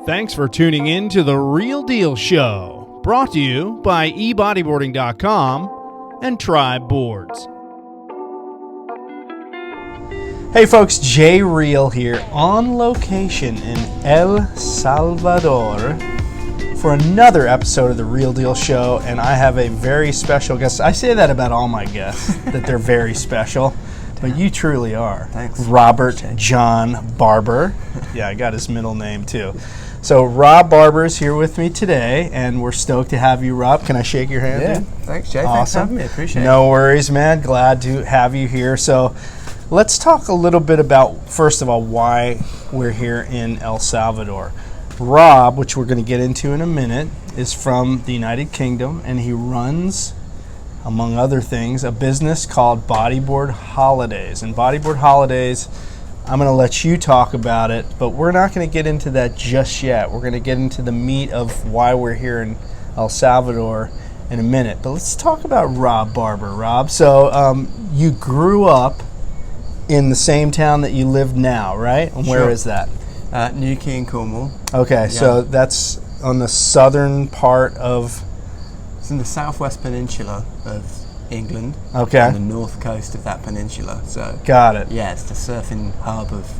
Thanks for tuning in to The Real Deal Show, brought to you by bodyboarding.com and Tribe Boards. Hey folks, Jay Reale here on location in El Salvador for another episode of The Real Deal Show, and I have a very special guest. I say that about all my guests, that they're very special, but you truly are. Thanks. Robert John Barber. Yeah, I got his middle name too. So Rob Barber is here with me today, and we're stoked to have you, Rob. Can I shake your hand? Yeah, dude? thanks, Jay. Awesome. Thanks for having me. Appreciate it. No worries, man. Glad to have you here. So let's talk a little bit about, first of all, why we're here in El Salvador. Rob, which we're going to get into in a minute, is from the United Kingdom, and he runs, among other things, a business called Bodyboard Holidays. And Bodyboard Holidays, I'm going to let you talk about it, but we're not going to get into that just yet. We're going to get into the meat of why we're here in El Salvador in a minute. But let's talk about Rob Barber. Rob, so you grew up in the same town that you live now, right? And where is that? Newquay in Cornwall. Okay, Yeah. So that's on the southern part of... It's in the southwest peninsula of England. Okay. On the north coast of that peninsula. So Got it. yeah, it's the surfing hub of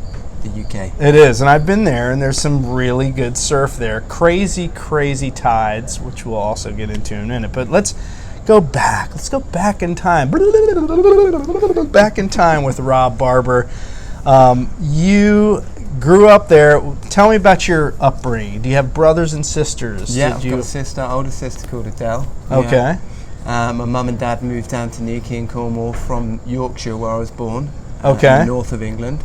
the UK. It is, and I've been there, and there's some really good surf there. Crazy, crazy tides, which we'll also get into in a minute. But let's go back. Let's go back in time. Back in time with Rob Barber. You grew up there. Tell me about your upbringing. Do you have brothers and sisters? Yeah, I've got a sister, older sister called Adele. Okay. Yeah. My mum and dad moved down to Newquay in Cornwall from Yorkshire, where I was born. Okay. In the north of England,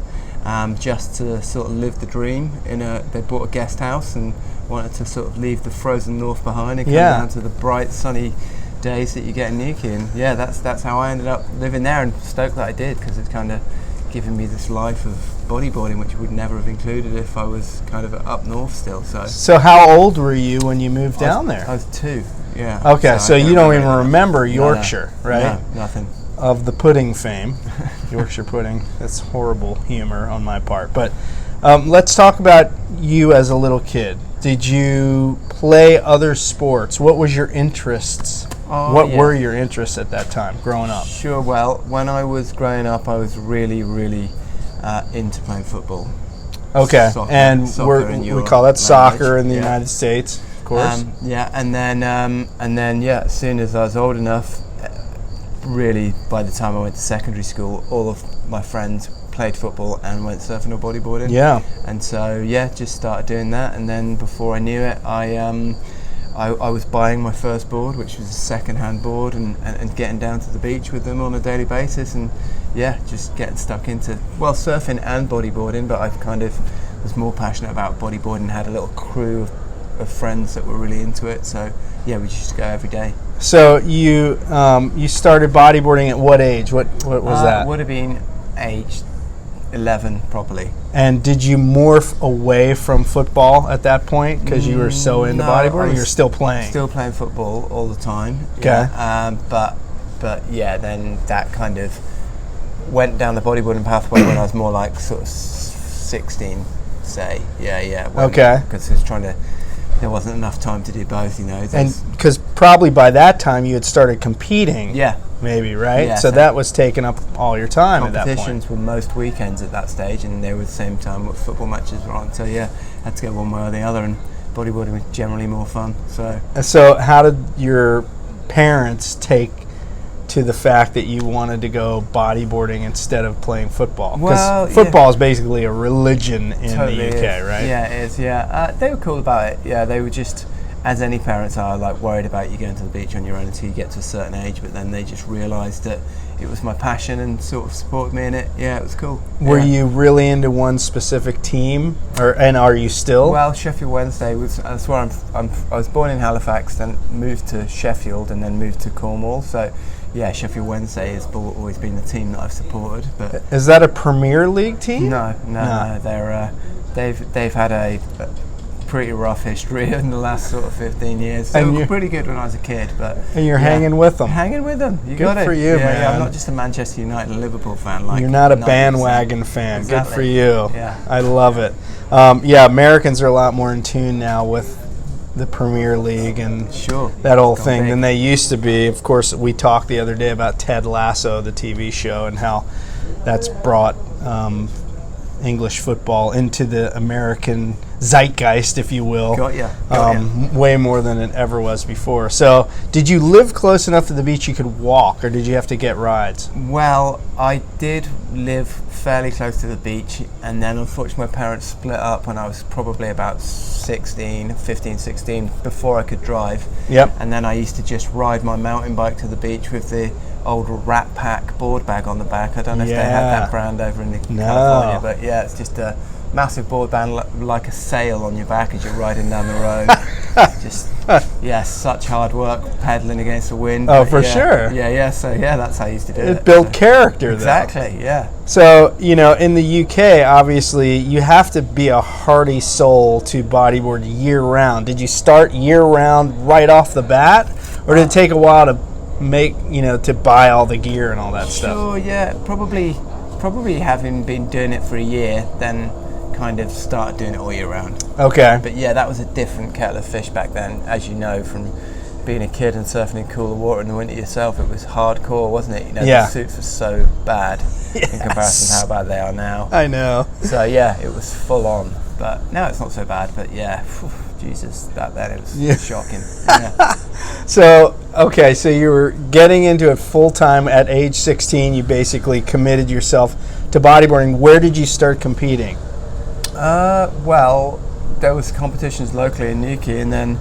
just to sort of live the dream. They bought a guest house and wanted to sort of leave the frozen north behind and come down to the bright, sunny days that you get in Newquay. And yeah, that's how I ended up living there, and stoked that I did, because it's kind of given me this life of bodyboarding, which would never have included if I was kind of up north still. So how old were you when you moved down there? I was 2. Yeah. Okay, so you don't even remember Yorkshire, right? No, nothing. Of the pudding fame, Yorkshire pudding. That's horrible humor on my part. But let's talk about you as a little kid. Did you play other sports? What was your interests? What were your interests at that time, growing up? Sure. Well, when I was growing up, I was really, really into playing football. Okay, Soccer and we call that soccer in the United States, of course. Yeah, and then as soon as I was old enough, really by the time I went to secondary school, all of my friends played football and went surfing or bodyboarding. Yeah. And so just started doing that, and then before I knew it, I was buying my first board, which was a second-hand board, and getting down to the beach with them on a daily basis, and just getting stuck into surfing and bodyboarding. But I kind of was more passionate about bodyboarding, had a little crew of friends that were really into it, so we used to go every day. So you started bodyboarding at what age? What was that? Would have been age 11 probably. And did you morph away from football at that point because you were so into bodyboarding? You were still playing? Still playing football all the time. Okay. Yeah. But then that kind of went down the bodyboarding pathway when I was more like sort of 16, say. Okay. Because there wasn't enough time to do both, And because probably by that time you had started competing. Yeah. Maybe, right? Yeah, so that was taking up all your time at that point. Competitions were most weekends at that stage, and they were the same time what football matches were on. So had to go one way or the other, and bodyboarding was generally more fun. So how did your parents take to the fact that you wanted to go bodyboarding instead of playing football? Because football is basically a religion in the UK, right? Yeah, it is, they were cool about it. Yeah, they were just, as any parents are, like worried about you going to the beach on your own until you get to a certain age, but then they just realised that it was my passion and sort of supported me in it. Yeah, it was cool. Were you really into one specific team, and are you still? Well, Sheffield Wednesday that's where I was born in Halifax, then moved to Sheffield, and then moved to Cornwall. So Sheffield Wednesday has always been the team that I've supported. But is that a Premier League team? No. They've had a pretty rough history in the last sort of 15 years. So And it was pretty good when I was a kid, but And you're hanging with them. hanging with them. You Good got it. for you, yeah, man. Yeah, I'm not just a Manchester United and Liverpool fan. Like You're not a 90%. bandwagon fan. Exactly. Good for you. Yeah. I love it. Yeah, Americans are a lot more in tune now with the Premier League and Sure. that whole Gone thing big. than they used to be. Of course, we talked the other day about Ted Lasso, the TV show, and how that's brought English football into the American zeitgeist, if you will. Got ya. Way more than it ever was before. So, did you live close enough to the beach you could walk, or did you have to get rides? Well, I did live fairly close to the beach, and then unfortunately my parents split up when I was probably about 15, 16, before I could drive. Yep. And then I used to just ride my mountain bike to the beach with the old Rat Pack board bag on the back. I don't know if they had Yeah. that brand over in No. California, but yeah, it's just a massive board band like a sail on your back as you're riding down the road. Just, yeah, such hard work pedaling against the wind. Oh, but for yeah, sure. Yeah, so yeah, that's how I used to do it. It built So- character, though. Exactly, yeah. So, in the UK, obviously, you have to be a hardy soul to bodyboard year-round. Did you start year-round right off the bat? Or did it take a while to make, to buy all the gear and all that stuff? Sure, yeah, probably having been doing it for a year, then kind of started doing it all year round. Okay. But yeah, that was a different kettle of fish back then, as you know, from being a kid and surfing in cooler water in the winter yourself. It was hardcore, wasn't it? Yeah. The suits were so bad in comparison to how bad they are now. I know. So yeah, it was full on. But now it's not so bad, but yeah, Jesus, back then it was shocking. Yeah. So, okay, so you were getting into it full-time at age 16. You basically committed yourself to bodyboarding. Where did you start competing? Well, there was competitions locally in Newquay, and then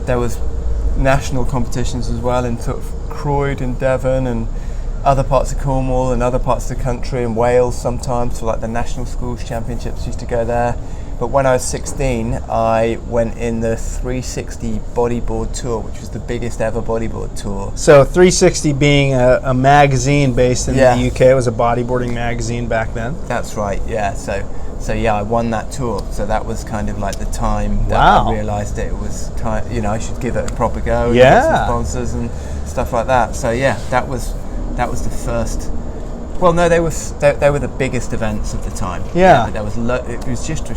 there was national competitions as well in sort of Croyd and Devon and other parts of Cornwall and other parts of the country, and Wales sometimes, for like the national schools championships used to go there. But when I was 16, I went in the 360 bodyboard tour, which was the biggest ever bodyboard tour. So 360 being a magazine based in Yeah. the UK. It was a bodyboarding magazine back then. That's right, yeah. So yeah, I won that tour. So that was kind of like the time that Wow. I realised that it was time, I should give it a proper go and Yeah. get some sponsors and stuff like that. So yeah, that was the first. Well, no, they were the biggest events of the time. Yeah. There was it was just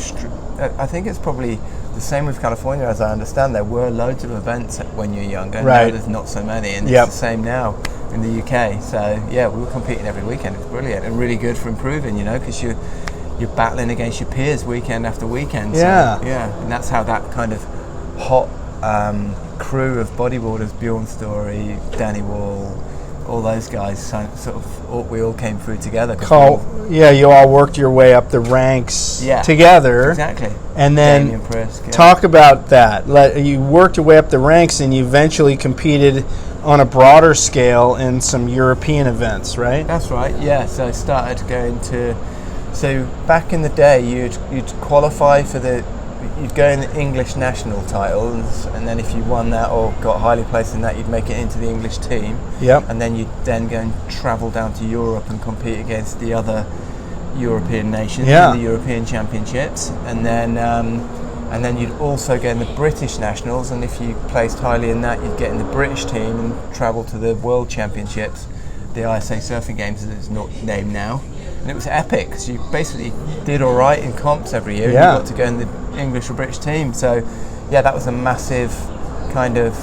I think it's probably the same with California, as I understand. There were loads of events when you're younger. Right. Now there's not so many, and Yep. it's the same now in the UK. So yeah, we were competing every weekend. It was brilliant and really good for improving, because you're battling against your peers weekend after weekend. Yeah. So, yeah, and that's how that kind of hot crew of bodyboarders, Bjorn Story, Danny Wall, all those guys, we all came through together. You all worked your way up the ranks Yeah. together. Exactly. And then Damien Prisk, yeah. talk about that. You worked your way up the ranks and you eventually competed on a broader scale in some European events, right? That's right, yeah. So I started going to. So back in the day, you'd qualify for you'd go in the English national titles, and then if you won that or got highly placed in that, you'd make it into the English team. Yep. And then you'd then go and travel down to Europe and compete against the other European nations Yeah. in the European Championships, and then you'd also get in the British nationals, and if you placed highly in that, you'd get in the British team and travel to the World Championships, the ISA Surfing Games as it's not named now. And it was epic because you basically did all right in comps every year. Yeah. And you got to go in the English or British team. So, yeah, that was a massive kind of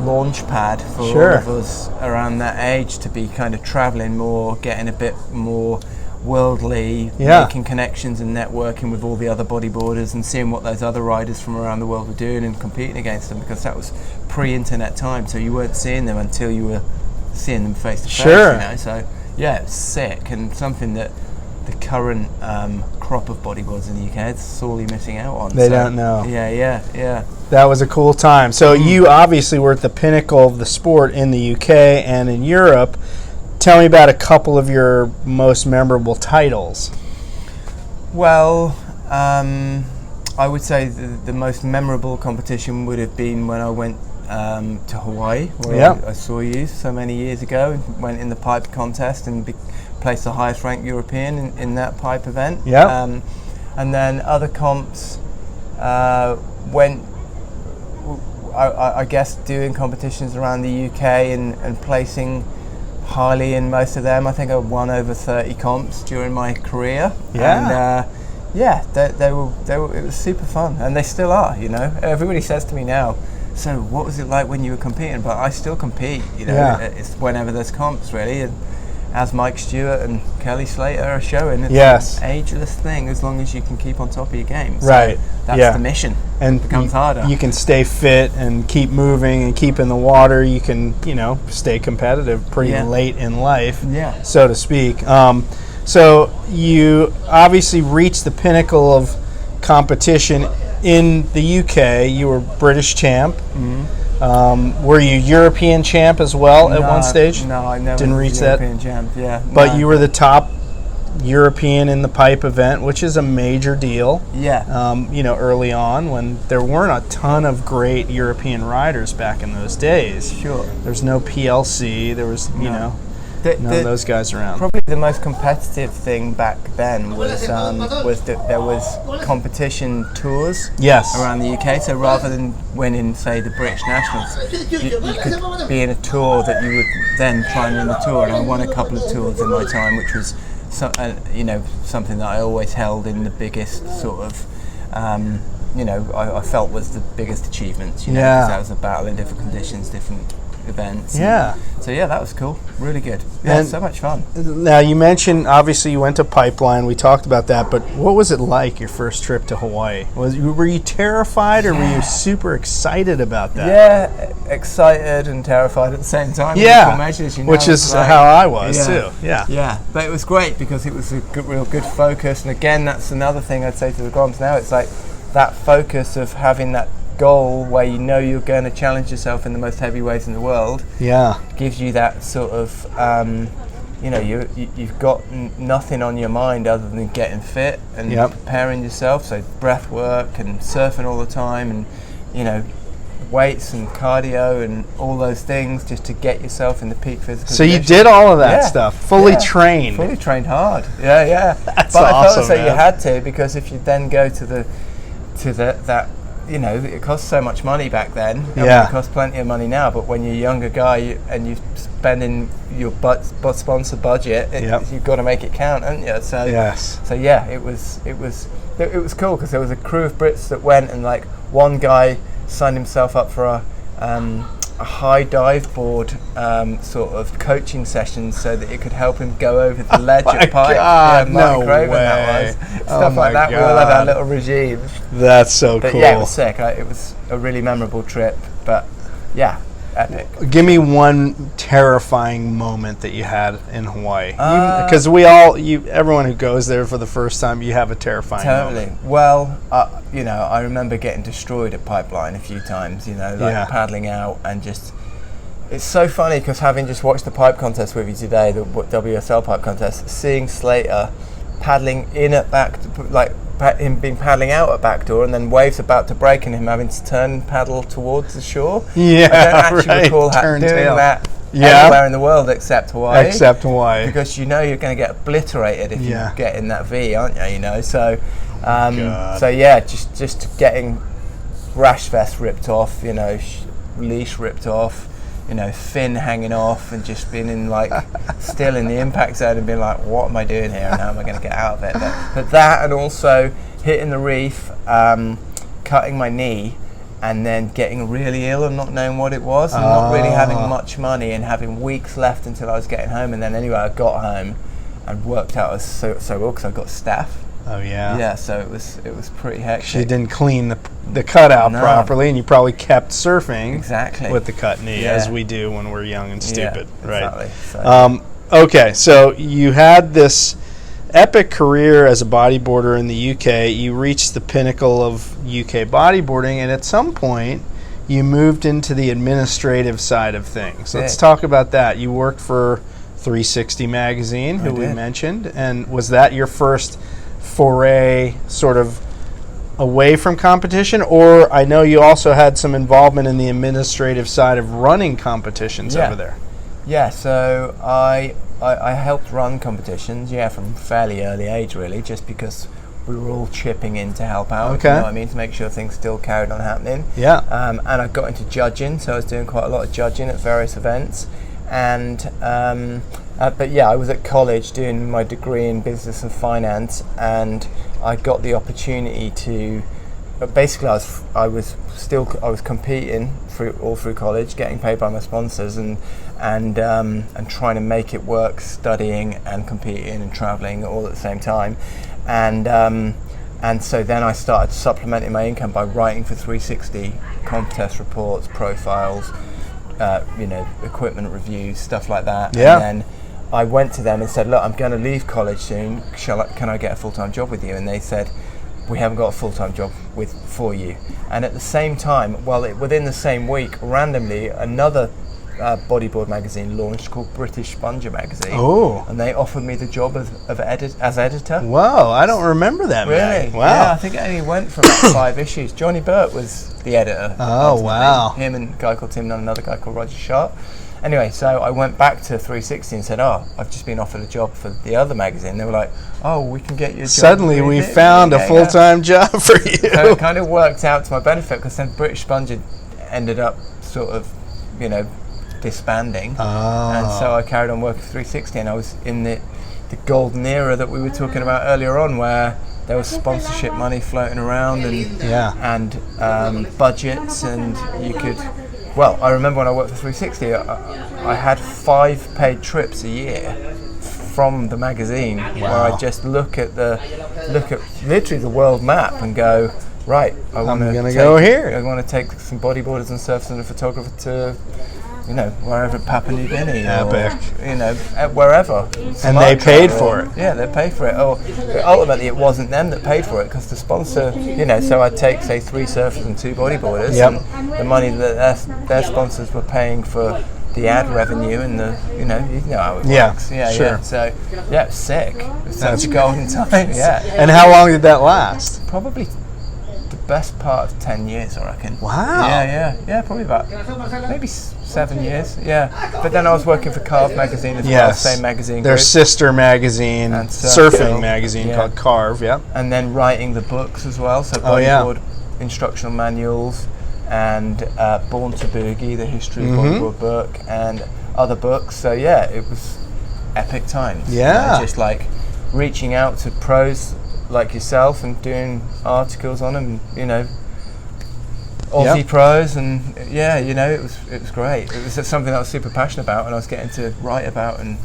launch pad for Sure. all of us around that age to be kind of travelling more, getting a bit more worldly, Yeah. making connections and networking with all the other bodyboarders and seeing what those other riders from around the world were doing and competing against them, because that was pre-internet time, so you weren't seeing them until you were seeing them face to face. Sure. So yeah, it's sick and something that the current crop of bodyboarders in the UK is sorely missing out on. They don't know. Yeah. That was a cool time. So you obviously were at the pinnacle of the sport in the UK and in Europe. Tell me about a couple of your most memorable titles. Well, I would say the most memorable competition would have been when I went to Hawaii, where I saw you so many years ago, went in the pipe contest and placed the highest ranked European in that pipe event. Yeah. And then other comps, went, I guess, doing competitions around the UK and placing highly in most of them. I think I won over 30 comps during my career. Yeah. And they were. It was super fun, and they still are. You know, everybody says to me now, "So, what was it like when you were competing?" But I still compete. You know, Yeah. It's whenever there's comps, really. And as Mike Stewart and Kelly Slater are showing, it's Yes. an ageless thing as long as you can keep on top of your game. So Right. that's Yeah. the mission. And It becomes harder. You can stay fit and keep moving and keep in the water. You can, stay competitive pretty Yeah. late in life, Yeah. so to speak. So you obviously reached the pinnacle of competition in the UK. You were British champ. Were you European champ as well at one stage? No, I never Didn't was reach that? European champ. Yeah, But no. you were the top European in the pipe event, which is a major deal. Yeah. Early on when there weren't a ton of great European riders back in those days. Sure. There's no PLC. There was, none of those guys around. Probably the most competitive thing back then was that there was competition tours Yes. around the UK. So rather than winning, say, the British Nationals, you could be in a tour that you would then try and win the tour. And I won a couple of tours in my time, which was something that I always held in the biggest sort of, I felt was the biggest achievements. Yeah. Because that was a battle in different conditions, different events. Yeah. So yeah, that was cool. Really good. Yeah, And- so much fun. Now, you mentioned, obviously, you went to Pipeline. We talked about that. But what was it like, your first trip to Hawaii? Were you terrified or were you super excited about that? Yeah, excited and terrified at the same time. Yeah, Equal measures, which is it's like- how I was, Yeah. too. Yeah. Yeah, but it was great because it was a real good focus. And again, that's another thing I'd say to the Groms now. It's like that focus of having that goal where you're going to challenge yourself in the most heavy ways in the world. Yeah. Gives you that sort of, you've got nothing on your mind other than getting fit and Yep. preparing yourself. So breath work and surfing all the time, and weights and cardio and all those things just to get yourself in the peak physical. So you condition. did all of that Yeah. stuff, fully Yeah. trained. Fully trained hard. Yeah. That's but I awesome, felt so you man. had to, because if you then go to that. It cost so much money back then. I mean, Yeah. it costs plenty of money now, but when you're a younger guy and you're spending your sponsor budget, Yep. you've got to make it count, haven't you? So, Yes. So yeah, it was cool because there was a crew of Brits that went, and like one guy signed himself up for a high dive board sort of coaching session so that it could help him go over the ledge my at Pipe. God, Mike no Craven, way. that was. Oh Stuff my like that. We all had our God. little regimes. That's so But cool. yeah, it was sick. It was a really memorable trip. But yeah, epic. Give me one terrifying moment that you had in Hawaii, because everyone who goes there for the first time, you have a terrifying Totally. moment. Well, I remember getting destroyed at Pipeline a few times. Yeah. Paddling out and just. It's so funny because having just watched the pipe contest with you today, the WSL pipe contest, seeing Slater paddling in at back, him being paddling out at back door, and then waves about to break, and him having to turn and paddle towards the shore. Yeah, I don't actually right. recall Turn doing tail. that Yeah. anywhere in the world except Hawaii. Except Hawaii. Because you're going to get obliterated if Yeah. you get in that V, aren't you? So, God. so yeah, just getting rash vest ripped off, leash ripped off, fin hanging off, and just being in still in the impact zone and being like, what am I doing here and how am I going to get out of it? But that, and also hitting the reef, cutting my knee, and then getting really ill and not knowing what it was, and not really having much money and having weeks left until I was getting home. And then anyway, I got home and worked out so well because I got staph. Oh yeah. Yeah, so it was pretty hectic. She didn't clean the cutout No. properly, and you probably kept surfing Exactly. with the cut knee, Yeah. as we do when we're young and stupid, right? Exactly. So, Okay, so you had this epic career as a bodyboarder in the UK. You reached the pinnacle of UK bodyboarding, and at some point, you moved into the administrative side of things. Let's Did. talk about that. You worked for 360 Magazine, who we did. mentioned, and was that your first foray sort of away from competition? Or I know you also had some involvement in the administrative side of running competitions Yeah. over there. Yeah, so I helped run competitions, from fairly early age really, just because we were all chipping in to help out. Okay. You know what I mean, to make sure things still carried on happening. Yeah. And I got into judging, so I was doing quite a lot of judging at various events. And but yeah, I was at college doing my degree in business and finance, and I got the opportunity to. Basically, I was competing all through college, getting paid by my sponsors, and trying to make it work, studying and competing and traveling all at the same time, and so then I started supplementing my income by writing for 360 contest reports, profiles, equipment reviews, stuff like that. Yeah. And then I went to them and said, look, I'm going to leave college soon. Can I get a full-time job with you? And they said, we haven't got a full-time job for you. And at the same time, within the same week, randomly, another bodyboard magazine launched called British Sponger magazine. Oh. And they offered me the job as editor. Wow, I don't remember that. Really? Mag. Wow. Yeah, I think it only went for about 5 issues. Johnny Burt was the editor. Oh, ultimately. wow. Him and a guy called Tim Nunn, another guy called Roger Sharp. Anyway, so I went back to 360 and said, I've just been offered a job for the other magazine. They were like, we can get you a job. Suddenly we found a full-time job for you. So it kind of worked out to my benefit, because then British Sponger ended up sort of, disbanding. And so I carried on working for 360, and I was in the golden era that we were talking about earlier on, where there was sponsorship money floating around and budgets, and you could... Well, I remember when I worked for 360, I had 5 paid trips a year from the magazine, where I just look at literally the world map and go, right, I want to go here. I want to take some bodyboarders and surfers and a photographer to, wherever, Papua New Guinea, Epic. or wherever. And they paid for it. Yeah, they paid for it. But ultimately, it wasn't them that paid for it, because the sponsor, so I'd take, say, 3 surfers and 2 bodyboarders, and the money that their sponsors were paying for the ad revenue and the, you know how it works. Yeah, sure. Yeah. So, yeah, it's sick. It's such a golden time, yeah. And how long did that last? Probably the best part of 10 years, I reckon. Wow. Yeah, probably about maybe 7 years, yeah. But then I was working for Carve magazine as well, same magazine their group. sister magazine, And surfing magazine called Carve, And then writing the books as well, so bodyboard instructional manuals, and Born to Boogie, the history of bodyboard book, and other books. So yeah, it was epic times. Yeah. Just like reaching out to pros like yourself and doing articles on them, Aussie pros, and it was great. It was something I was super passionate about, and I was getting to write about and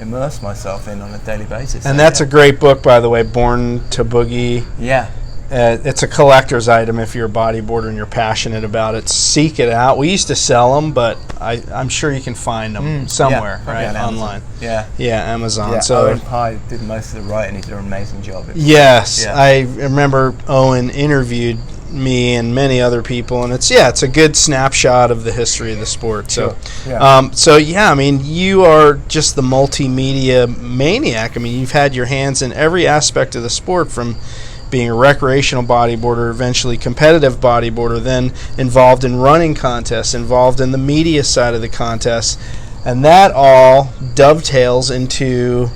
immerse myself in on a daily basis. And that's a great book, by the way, Born to Boogie. Yeah. It's a collector's item if you're a bodyboarder and you're passionate about it. Seek it out. We used to sell them, but I'm sure you can find them somewhere, right, online. Yeah, Amazon. Yeah, so Owen Pye did most of the writing. He did an amazing job. Yes, I remember Owen interviewed me and many other people, and it's a good snapshot of the history of the sport. So, you are just the multimedia maniac. I mean, you've had your hands in every aspect of the sport, from being a recreational bodyboarder, eventually competitive bodyboarder, then involved in running contests, involved in the media side of the contests, and that all dovetails into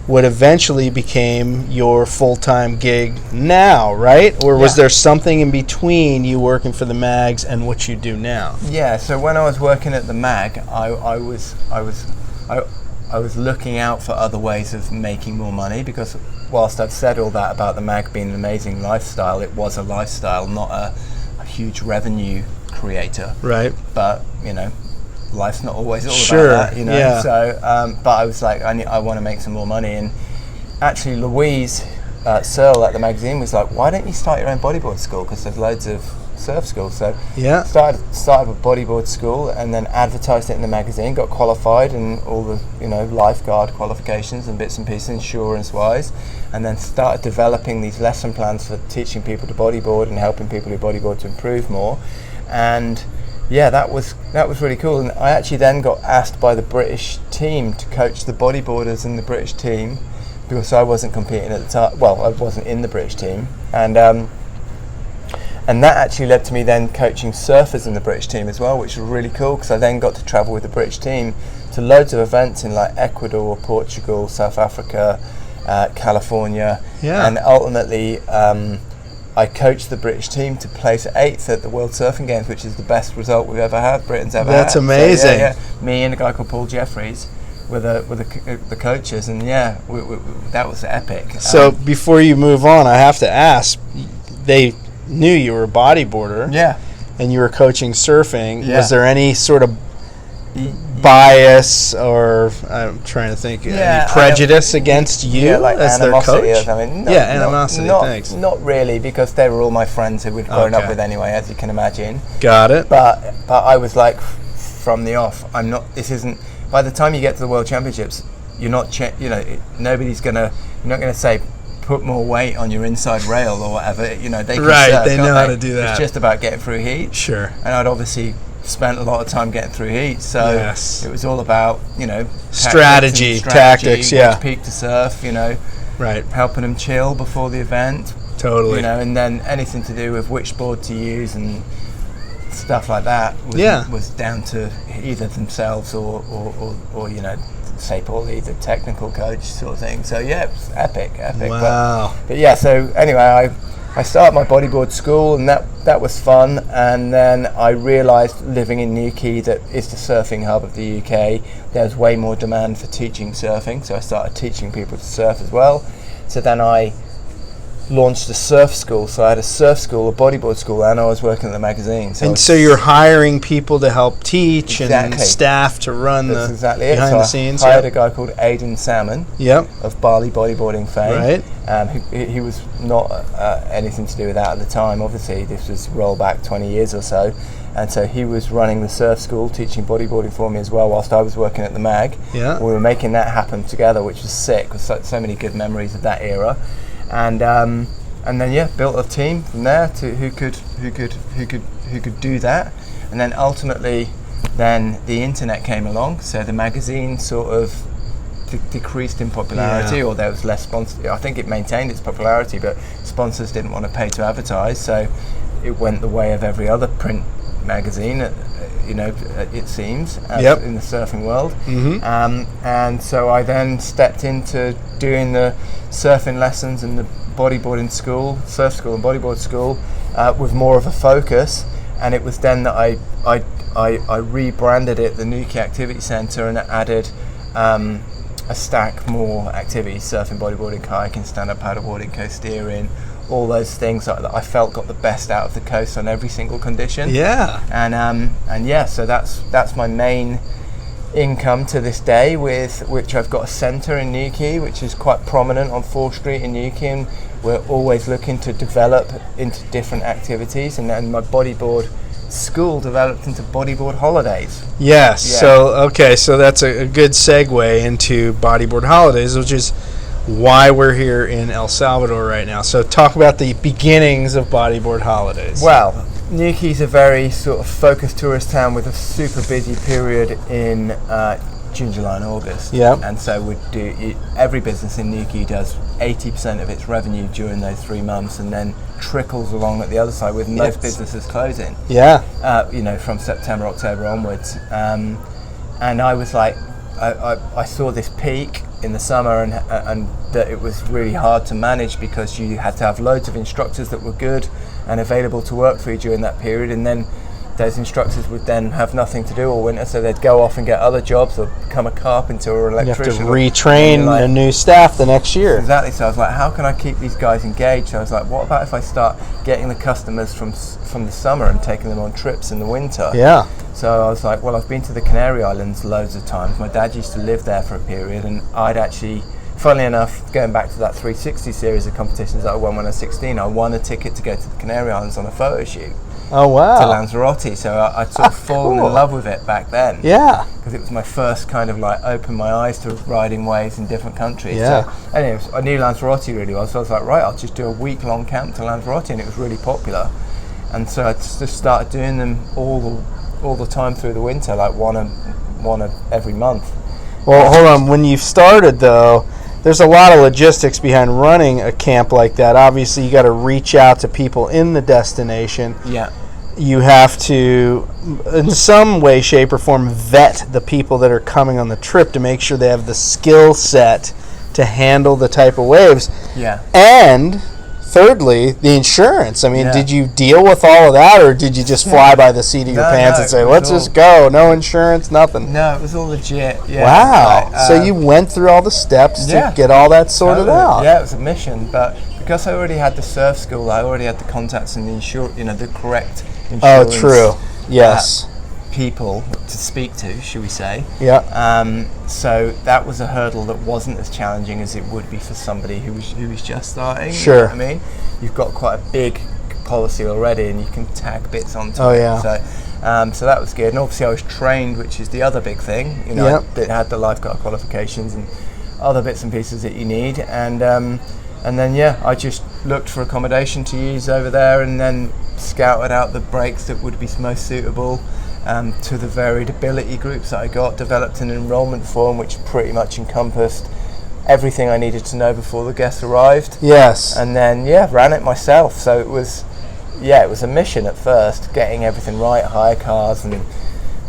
what eventually became your full-time gig now, right? Or was there something in between you working for the mags and what you do now? Yeah, so when I was working at the mag, I was looking out for other ways of making more money, because whilst I've said all that about the mag being an amazing lifestyle, it was a lifestyle, not a huge revenue creator. Right. But, life's not always all about that, Yeah. So, but I was like, I want to make some more money. And actually, Louise Searle at the magazine was like, why don't you start your own bodyboard school? Because there's loads of surf schools. So started a bodyboard school, and then advertised it in the magazine, got qualified in all the lifeguard qualifications and bits and pieces insurance wise, and then started developing these lesson plans for teaching people to bodyboard and helping people who bodyboard to improve more. And that was really cool. And I actually then got asked by the British team to coach the bodyboarders in the British team, because I wasn't competing at the time. Well, I wasn't in the British team, and that actually led to me then coaching surfers in the British team as well, which was really cool, because I then got to travel with the British team to loads of events in like Ecuador, Portugal, South Africa, California. Yeah. And ultimately, I coached the British team to place 8th at the World Surfing Games, which is the best result we've ever had, Britain's ever had. That's amazing. So, yeah. Me and a guy called Paul Jeffries were the coaches, and that was epic. So before you move on, I have to ask, they knew you were a bodyboarder. Yeah. And you were coaching surfing. Yeah. Was there any sort of bias or, I'm trying to think, any prejudice against you as their coach? Or something. No, animosity, thanks. Not really, because they were all my friends who we'd grown up with anyway, as you can imagine. Got it. But I was like, from the off, by the time you get to the World Championships, you're not, nobody's you're not gonna say, put more weight on your inside rail or whatever. They can surf, they know how to do that. It's just about getting through heat. Sure. And I'd obviously spent a lot of time getting through heat, so it was all about strategy, tactics, which peak to surf, right, helping them chill before the event, totally, and then anything to do with which board to use and stuff like that was down to either themselves or say Paulie, the technical coach sort of thing. So it was epic. Wow. But so anyway, I started my bodyboard school, and that was fun. And then I realised, living in Newquay, that is the surfing hub of the UK, there's way more demand for teaching surfing. So I started teaching people to surf as well. So then I launched a surf school. So I had a surf school, a bodyboard school, and I was working at the magazine. So you're hiring people to help teach and staff to run That's exactly behind it. the scenes. I hired a guy called Aidan Salmon of Bali bodyboarding fame. Right. He was not anything to do with that at the time. Obviously, this was roll back 20 years or so. And so he was running the surf school, teaching bodyboarding for me as well, whilst I was working at the mag. Yeah. We were making that happen together, which was sick, with so many good memories of that era. And then built a team from there to who could do that. And then ultimately, then the internet came along, so the magazine sort of decreased in popularity, or there was less sponsors. I think it maintained its popularity, but sponsors didn't want to pay to advertise, so it went the way of every other print magazine, it seems, in the surfing world. And so I then stepped into doing the surfing lessons and the bodyboarding school, surf school and bodyboard school, with more of a focus. And it was then that I rebranded it the Newquay Activity Centre, and added a stack more activities: surfing, bodyboarding, kayaking, stand-up paddleboarding, coast steering, all those things that I felt got the best out of the coast on every single condition. Yeah. So that's my main income to this day, with which I've got a centre in Newquay, which is quite prominent on 4th Street in Newquay, and we're always looking to develop into different activities. And then my bodyboard school developed into Bodyboard Holidays. Yes. Yeah. So that's a good segue into Bodyboard Holidays, which is why we're here in El Salvador right now. So talk about the beginnings of Bodyboard Holidays. Well, Newquay's a very sort of focused tourist town with a super busy period in June, July and August. Yeah. And so every business in Newquay does 80% of its revenue during those 3 months, and then trickles along at the other side, with most businesses closing. Yeah. From September, October onwards. And I was like, I saw this peak in the summer, and that it was really hard to manage, because you had to have loads of instructors that were good and available to work for you during that period, and then those instructors would then have nothing to do all winter, so they'd go off and get other jobs or become a carpenter or electrician. You have to retrain a new staff the next year. Exactly. So I was like, how can I keep these guys engaged? So I was like, what about if I start getting the customers from the summer and taking them on trips in the winter? Yeah. So I was like, well, I've been to the Canary Islands loads of times. My dad used to live there for a period, and I'd actually, funnily enough, going back to that 360 series of competitions that I won when I was 16, I won a ticket to go to the Canary Islands on a photo shoot. Oh, wow. To Lanzarote. So I'd sort of fallen in love with it back then. Yeah. Because it was my first kind of like open my eyes to riding waves in different countries. Yeah. So anyway, I knew Lanzarote really well, so I was like, right, I'll just do a week-long camp to Lanzarote, and it was really popular. And so I just started doing them all the time through the winter, like one every month. Well, hold on. When you started, though, there's a lot of logistics behind running a camp like that. Obviously, you got to reach out to people in the destination. Yeah. You have to, in some way, shape, or form, vet the people that are coming on the trip to make sure they have the skill set to handle the type of waves. Yeah. And thirdly, the insurance. I mean, Yeah. did you deal with all of that, or did you just fly by the seat of your pants and say, let's just go, no insurance, nothing? No, it was all legit. Yeah. Wow. So you went through all the steps to get all that sorted out. Yeah, it was a mission, but because I already had the surf school, I already had the contacts and the correct insurance. Oh, true. Yes. People to speak to, should we say? Yeah. So that was a hurdle that wasn't as challenging as it would be for somebody who was just starting. Sure. You know what I mean, you've got quite a big policy already, and you can tag bits onto it. Yeah. So that was good, and obviously I was trained, which is the other big thing. You know, I had the lifeguard qualifications and other bits and pieces that you need, and then I just looked for accommodation to use over there, and then scouted out the breaks that would be most suitable. To the varied ability groups that I got, developed an enrollment form which pretty much encompassed everything I needed to know before the guests arrived. Yes. And then ran it myself. So it was a mission at first, getting everything right, hire cars and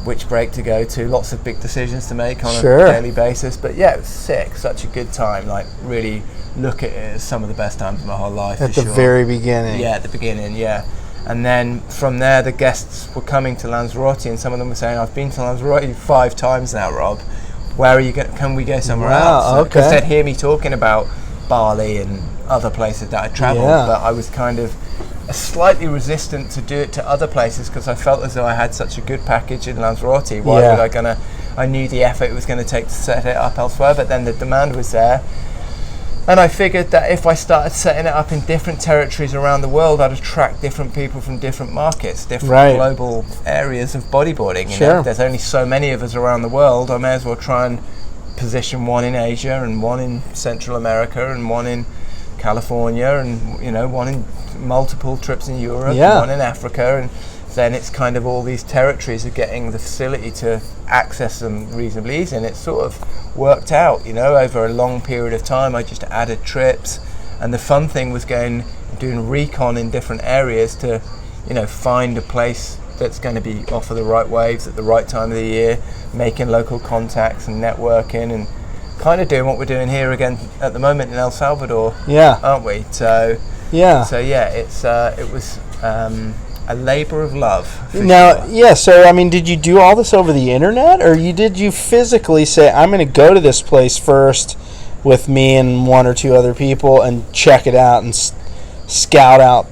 which break to go to, lots of big decisions to make on a daily basis. But it was sick, such a good time. Like, really look at it as some of the best times of my whole life. At the very beginning. Yeah, at the beginning, yeah. And then from there, the guests were coming to Lanzarote, and some of them were saying, I've been to Lanzarote 5 times now, Rob. Where are you going? Can we go somewhere else? Because they'd hear me talking about Bali and other places that I'd travelled, but I was kind of slightly resistant to do it to other places because I felt as though I had such a good package in Lanzarote. Why would I knew the effort it was going to take to set it up elsewhere, but then the demand was there. And I figured that if I started setting it up in different territories around the world, I'd attract different people from different markets, different global areas of bodyboarding. You know? There's only so many of us around the world. I may as well try and position one in Asia, and one in Central America, and one in California, and one in multiple trips in Europe, and one in Africa, and then it's kind of all these territories are getting the facility to access them reasonably easy, and it sort of worked out, over a long period of time. I just added trips, and the fun thing was doing recon in different areas to, find a place that's going to offer the right waves at the right time of the year, making local contacts and networking, and kind of doing what we're doing here again at the moment in El Salvador, aren't we? So it was a labor of love. So I mean, did you do all this over the internet, or did you physically say, I'm going to go to this place first with me and 1 or 2 other people and check it out and scout out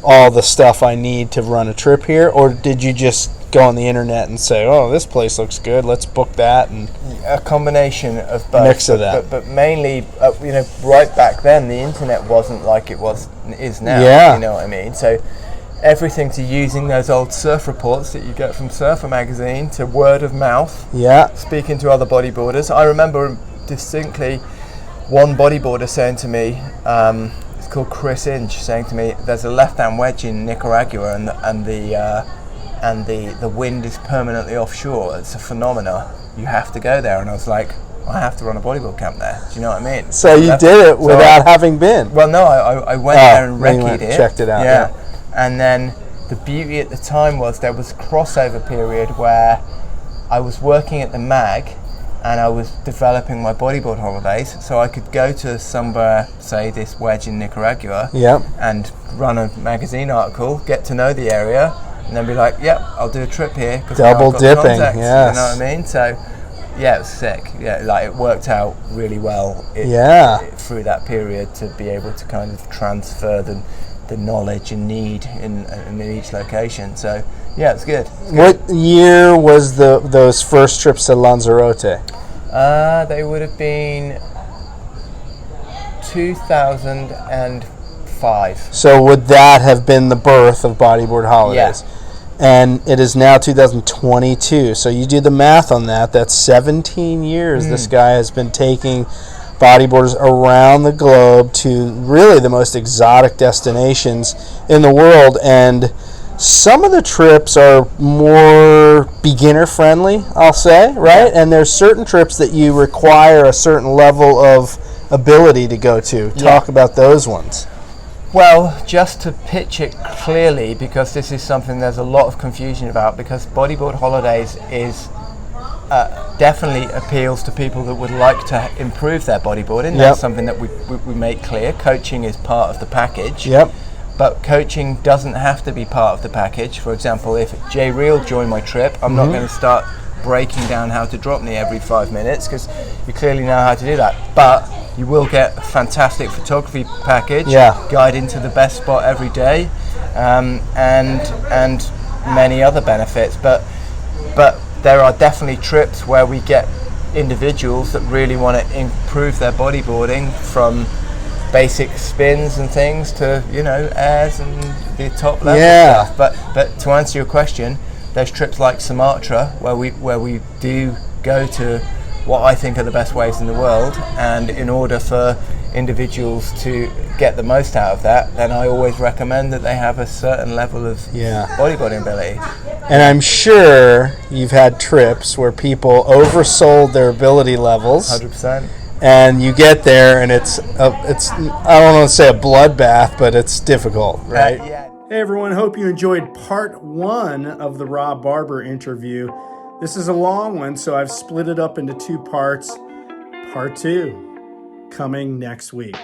all the stuff I need to run a trip here? Or did you just go on the internet and say, oh, this place looks good, let's book that? And a combination of both. Mix of that. But mainly, right back then, the internet wasn't like is now. You know what I mean? So everything to using those old surf reports that you get from Surfer magazine to word of mouth. Speaking to other bodyboarders. I remember distinctly one bodyboarder saying to me, it's called Chris Inch, saying to me, there's a left-hand wedge in Nicaragua, and the wind is permanently offshore. It's a phenomena. You have to go there. And I was like, I have to run a bodyboard camp there. Do you know what I mean? So you did it without having been? Well, no, I went there and recce'd it. Checked it out. Yeah. And then the beauty at the time was there was a crossover period where I was working at the mag and I was developing my bodyboard holidays, so I could go to somewhere, say this wedge in Nicaragua, and run a magazine article, get to know the area, and then be like, I'll do a trip here. Double dipping, You know what I mean? So, it was sick. It worked out really well through that period to be able to kind of transfer the knowledge and need in each location. So, it's good. What year was those first trips to Lanzarote? They would have been 2005. So would that have been the birth of Bodyboard Holidays? Yeah. And it is now 2022. So you do the math on that. That's 17 years this guy has been taking bodyboarders around the globe to really the most exotic destinations in the world. And some of the trips are more beginner friendly, I'll say, right? And there's certain trips that you require a certain level of ability to go to. Talk about those ones. Well, just to pitch it clearly, because this is something there's a lot of confusion about, because Bodyboard Holidays is definitely appeals to people that would like to improve their bodyboarding. That's something that we make clear. Coaching is part of the package. Yep. But coaching doesn't have to be part of the package. For example, if Reale joined my trip, I'm not going to start breaking down how to drop knee every 5 minutes, because you clearly know how to do that. But you will get a fantastic photography package, guide into the best spot every day, and many other benefits. But there are definitely trips where we get individuals that really want to improve their bodyboarding, from basic spins and things to, you know, airs and the top level stuff. But to answer your question, there's trips like Sumatra where we do go to what I think are the best waves in the world, and in order for individuals to get the most out of that, then I always recommend that they have a certain level of bodyboarding ability. And I'm sure you've had trips where people oversold their ability levels. 100%. And you get there, and it's I don't want to say a bloodbath, but it's difficult, right? Hey everyone, hope you enjoyed part 1 of the Rob Barber interview. This is a long one, so I've split it up into 2 parts. Part 2 coming next week.